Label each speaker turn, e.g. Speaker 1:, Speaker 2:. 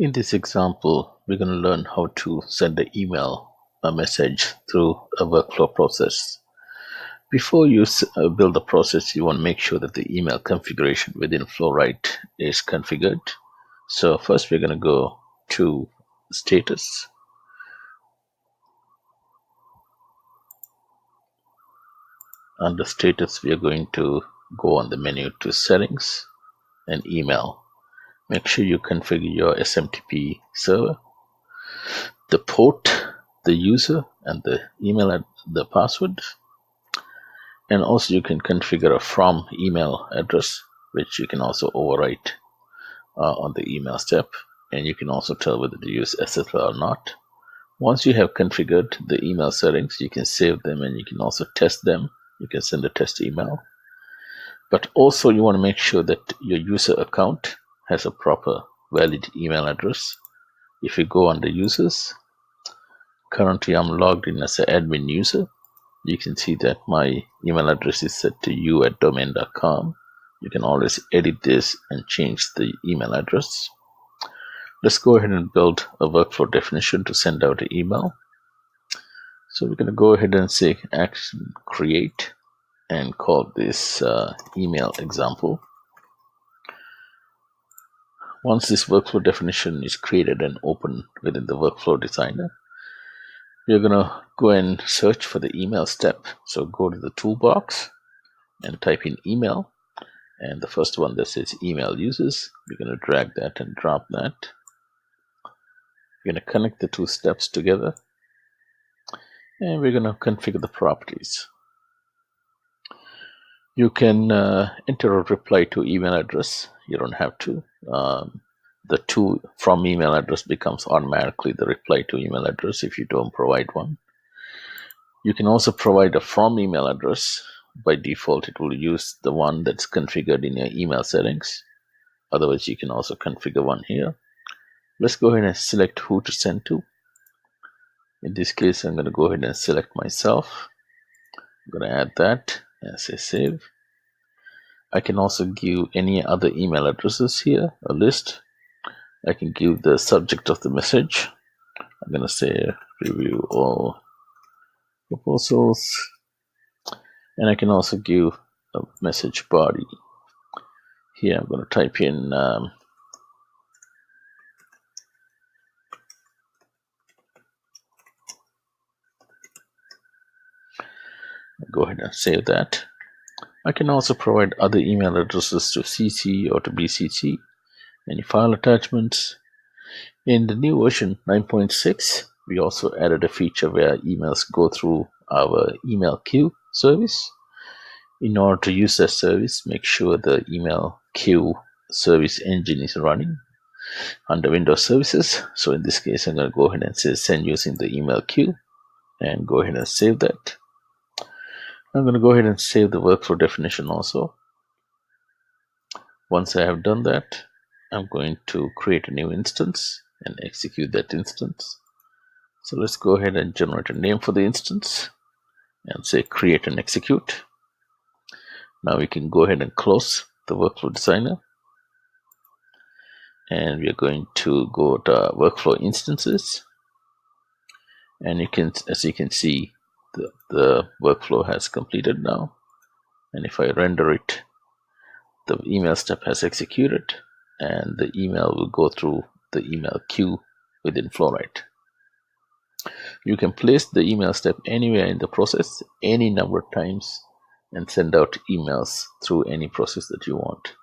Speaker 1: In this example, we're going to learn how to send a message through a workflow process. Before you build the process, you want to make sure that the email configuration within FlowWright is configured. So first we're going to go to status. Under status, we are going to go on the menu to settings and email. Make sure you configure your SMTP server, the port, the user, and the email, the password. And also you can configure a from email address, which you can also overwrite on the email step. And you can also tell whether to use SSL or not. Once you have configured the email settings, you can save them and you can also test them. You can send a test email. But also you want to make sure that your user account has a proper valid email address. If you go under users, currently I'm logged in as an admin user. You can see that my email address is set to you@domain.com. You can always edit this and change the email address. Let's go ahead and build a workflow definition to send out an email. So we're going to go ahead and say action create and call this email example. Once this workflow definition is created and open within the workflow designer, we're going to go and search for the email step. So go to the toolbox and type in email. And the first one that says email users, we're going to drag that and drop that. We're going to connect the two steps together. And we're going to configure the properties. You can enter a reply to email address. You don't have to. The to from email address becomes automatically the reply to email address if you don't provide one. You can also provide a from email address. By default, it will use the one that's configured in your email settings. Otherwise, you can also configure one here. Let's go ahead and select who to send to. In this case, I'm going to go ahead and select myself. I'm going to add that and say save. I can also give any other email addresses here, a list. I can give the subject of the message. I'm going to say review all proposals. And I can also give a message body. Here I'm going to type in go ahead and save that. I can also provide other email addresses to CC or to BCC, any file attachments. In the new version 9.6, we also added a feature where emails go through our email queue service. In order to use that service, make sure the email queue service engine is running under Windows Services. So in this case, I'm going to go ahead and say send using the email queue and go ahead and save that. I'm going to go ahead and save the workflow definition also. Once I have done that, I'm going to create a new instance and execute that instance. So let's go ahead and generate a name for the instance and say create and execute. Now we can go ahead and close the workflow designer. And we are going to go to workflow instances. And you can, as you can see, the workflow has completed now. And if I render it, the email step has executed and the email will go through the email queue within FlowWright. You can place the email step anywhere in the process, any number of times, and send out emails through any process that you want.